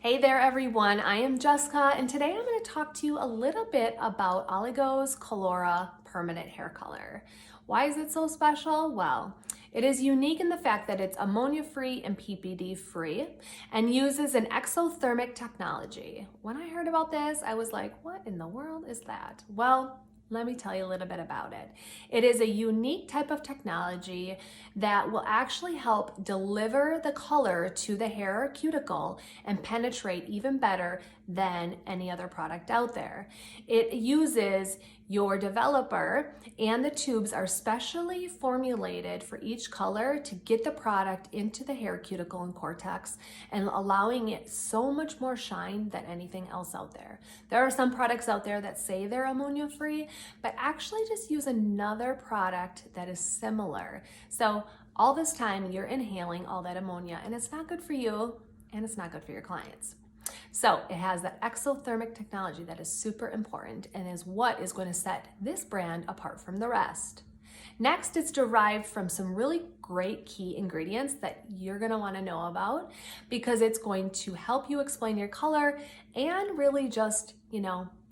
Hey there everyone, I am Jessica and today I'm going to talk to you a little bit about Oligo Calura permanent hair color. Why is it so special? Well, it is unique in the fact that it's ammonia free and PPD free and uses an exothermic technology. When I heard about this, I was like, what in the world is that? Well, let me tell you a little bit about it. It is a unique type of technology that will actually help deliver the color to the hair or cuticle and penetrate even better than any other product out there. It uses your developer, and the tubes are specially formulated for each color to get the product into the hair cuticle and cortex and allowing it so much more shine than anything else out there. There are some products out there that say they're ammonia free, but actually just use another product that is similar. So all this time you're inhaling all that ammonia and it's not good for you and it's not good for your clients. So it has that exothermic technology that is super important and is what is going to set this brand apart from the rest. Next, it's derived from some really great key ingredients that you're going to want to know about because it's going to help you explain your color and really just,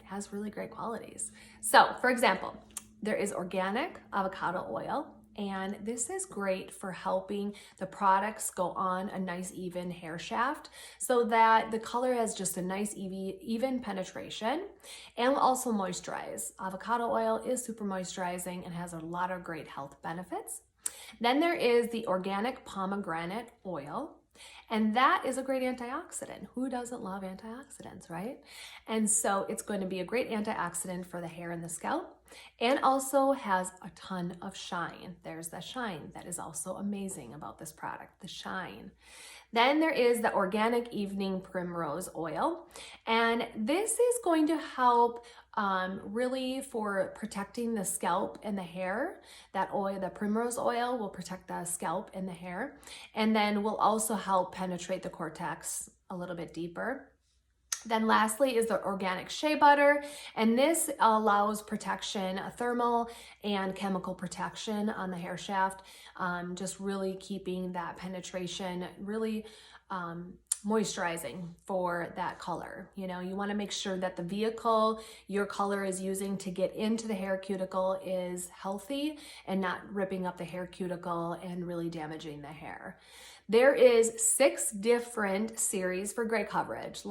has really great qualities. So, for example, there is organic avocado oil. And this is great for helping the products go on a nice even hair shaft so that the color has just a nice even penetration and will also moisturize. Avocado oil is super moisturizing and has a lot of great health benefits. Then there is the organic pomegranate oil. And that is a great antioxidant. Who doesn't love antioxidants, right? And so it's going to be a great antioxidant for the hair and the scalp and also has a ton of shine. There's the shine that is also amazing about this product, the shine. Then there is the organic evening primrose oil. And this is going to help really for protecting the scalp and the hair. That oil, the primrose oil, will protect the scalp and the hair. And then will also help penetrate the cortex a little bit deeper. Then lastly is the organic shea butter, and this allows protection, thermal and chemical protection on the hair shaft, just really keeping that penetration really moisturizing for that color. You want to make sure that the vehicle your color is using to get into the hair cuticle is healthy and not ripping up the hair cuticle and really damaging the hair. There is 6 different series for gray coverage,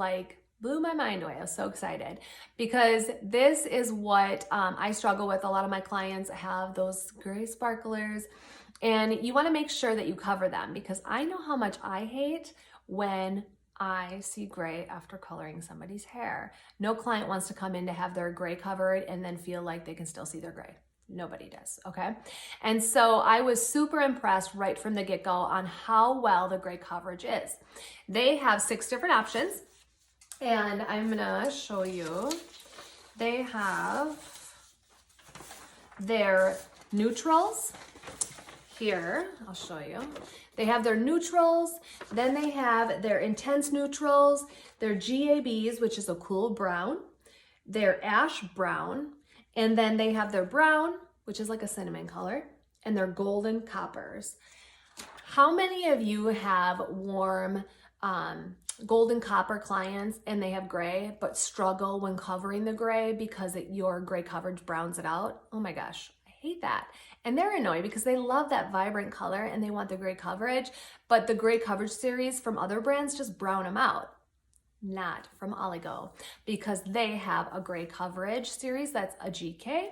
blew my mind away. I was so excited because this is what I struggle with. A lot of my clients have those gray sparklers and you want to make sure that you cover them because I know how much I hate when I see gray after coloring somebody's hair. No client wants to come in to have their gray covered and then feel like they can still see their gray. Nobody does, okay? And so I was super impressed right from the get-go on how well the gray coverage is. They have 6 different options. And I'm gonna show you, they have their neutrals here. I'll show you. They have their neutrals, then they have their intense neutrals, their GABs, which is a cool brown, their ash brown, and then they have their brown, which is like a cinnamon color, and their golden coppers. How many of you have warm golden copper clients and they have gray but struggle when covering the gray because your gray coverage browns it out? Oh my gosh, I hate that. And they're annoyed because they love that vibrant color and they want the gray coverage, but the gray coverage series from other brands just brown them out. Not from Oligo, because they have a gray coverage series that's a GK.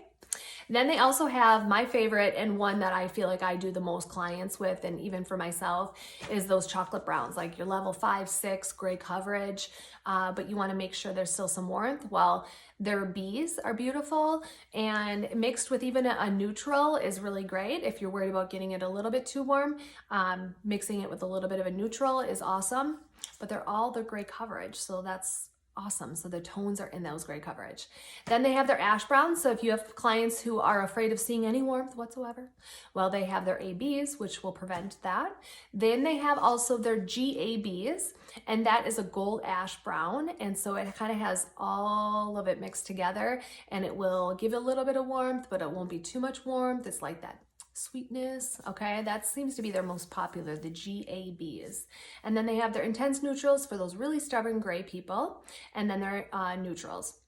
Then they also have my favorite and one that I feel like I do the most clients with, and even for myself, is those chocolate browns, like your level 5, 6 gray coverage, but you want to make sure there's still some warmth. Well, their Bs are beautiful, and mixed with even a neutral is really great. If you're worried about getting it a little bit too warm, mixing it with a little bit of a neutral is awesome, but they're all the gray coverage, so that's awesome. So the tones are in those gray coverage. Then they have their ash browns. So if you have clients who are afraid of seeing any warmth whatsoever, well, they have their ABs, which will prevent that. Then they have also their GABs, and that is a gold ash brown. And so it kind of has all of it mixed together, and it will give a little bit of warmth, but it won't be too much warmth. It's like that sweetness, okay? That seems to be their most popular, the GABs. And then they have their intense neutrals for those really stubborn gray people, and then their neutrals.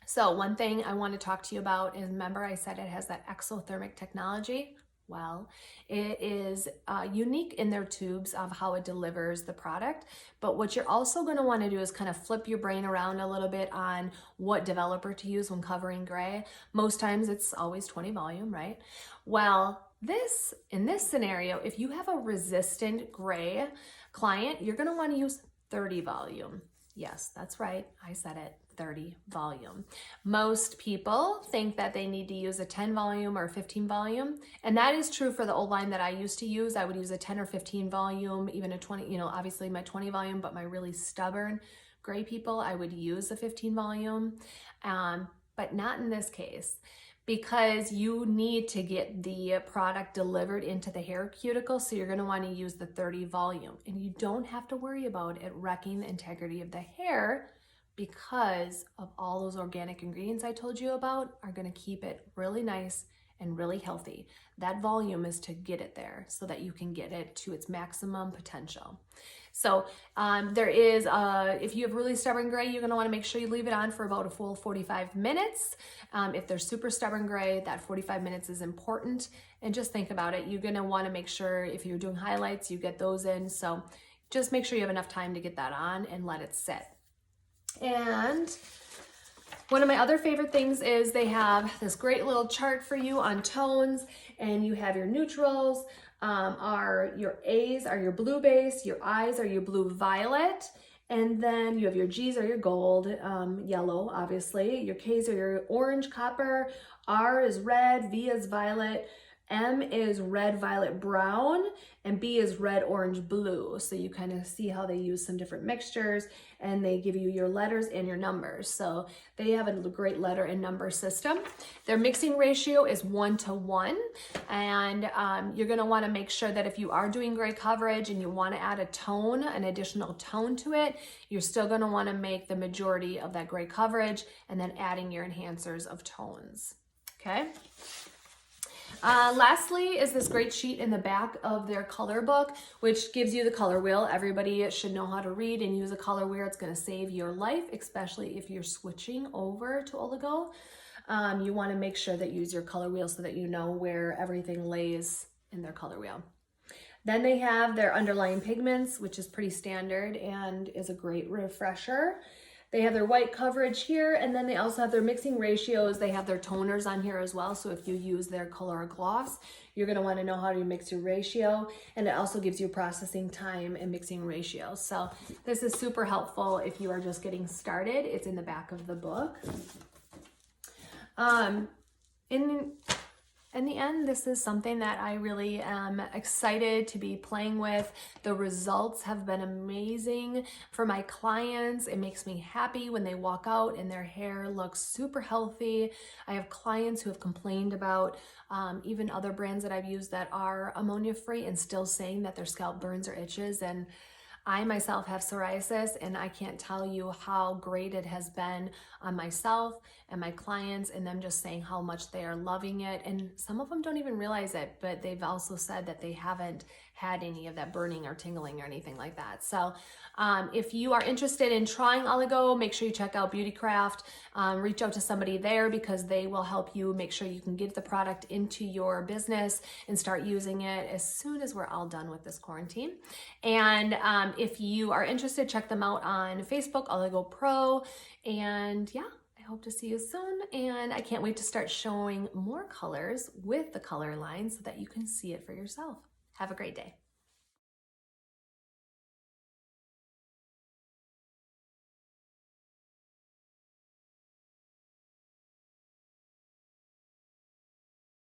So one thing I want to talk to you about is, remember I said it has that exothermic technology? Well, it is unique in their tubes of how it delivers the product. But what you're also going to want to do is kind of flip your brain around a little bit on what developer to use when covering gray. Most times it's always 20 volume, right? Well, in this scenario, if you have a resistant gray client, you're going to want to use 30 volume. Yes, that's right. I said it. 30 volume. Most people think that they need to use a 10 volume or 15 volume. And that is true for the old line that I used to use. I would use a 10 or 15 volume, even a 20, obviously my 20 volume, but my really stubborn gray people, I would use a 15 volume, but not in this case, because you need to get the product delivered into the hair cuticle. So you're going to want to use the 30 volume, and you don't have to worry about it wrecking the integrity of the hair, because of all those organic ingredients I told you about are going to keep it really nice and really healthy. That volume is to get it there so that you can get it to its maximum potential. So there is, if you have really stubborn gray, you're going to want to make sure you leave it on for about a full 45 minutes. If they're super stubborn gray, that 45 minutes is important. And just think about it. You're going to want to make sure if you're doing highlights, you get those in. So just make sure you have enough time to get that on and let it sit. And one of my other favorite things is they have this great little chart for you on tones, and you have your neutrals are your A's are your blue base, your I's are your blue violet, and then you have your G's are your gold, yellow obviously, your K's are your orange copper, R is red, V is violet, M is red, violet, brown, and B is red, orange, blue. So you kind of see how they use some different mixtures, and they give you your letters and your numbers. So they have a great letter and number system. Their mixing ratio is 1:1. And you're gonna wanna make sure that if you are doing gray coverage and you wanna add a tone, an additional tone to it, you're still gonna wanna make the majority of that gray coverage and then adding your enhancers of tones, okay? Lastly is this great sheet in the back of their color book, which gives you the color wheel. Everybody should know how to read and use a color wheel. It's going to save your life, especially if you're switching over to Oligo. You want to make sure that you use your color wheel so that you know where everything lays in their color wheel. Then they have their underlying pigments, which is pretty standard and is a great refresher. They have their white coverage here, and then they also have their mixing ratios. They have their toners on here as well. So if you use their Color Gloss, you're gonna wanna know how to mix your ratio, and it also gives you processing time and mixing ratio. So this is super helpful if you are just getting started. It's in the back of the book. In the end, this is something that I really am excited to be playing with. The results have been amazing for my clients. It makes me happy when they walk out and their hair looks super healthy. I have clients who have complained about even other brands that I've used that are ammonia free and still saying that their scalp burns or itches. And I myself have psoriasis, and I can't tell you how great it has been on myself and my clients, and them just saying how much they are loving it. And some of them don't even realize it, but they've also said that they haven't had any of that burning or tingling or anything like that. So if you are interested in trying Oligo, make sure you check out Beautycraft. Reach out to somebody there, because they will help you make sure you can get the product into your business and start using it as soon as we're all done with this quarantine. And if you are interested, check them out on Facebook, Oligo Pro. And yeah, I hope to see you soon. And I can't wait to start showing more colors with the color line so that you can see it for yourself. Have a great day.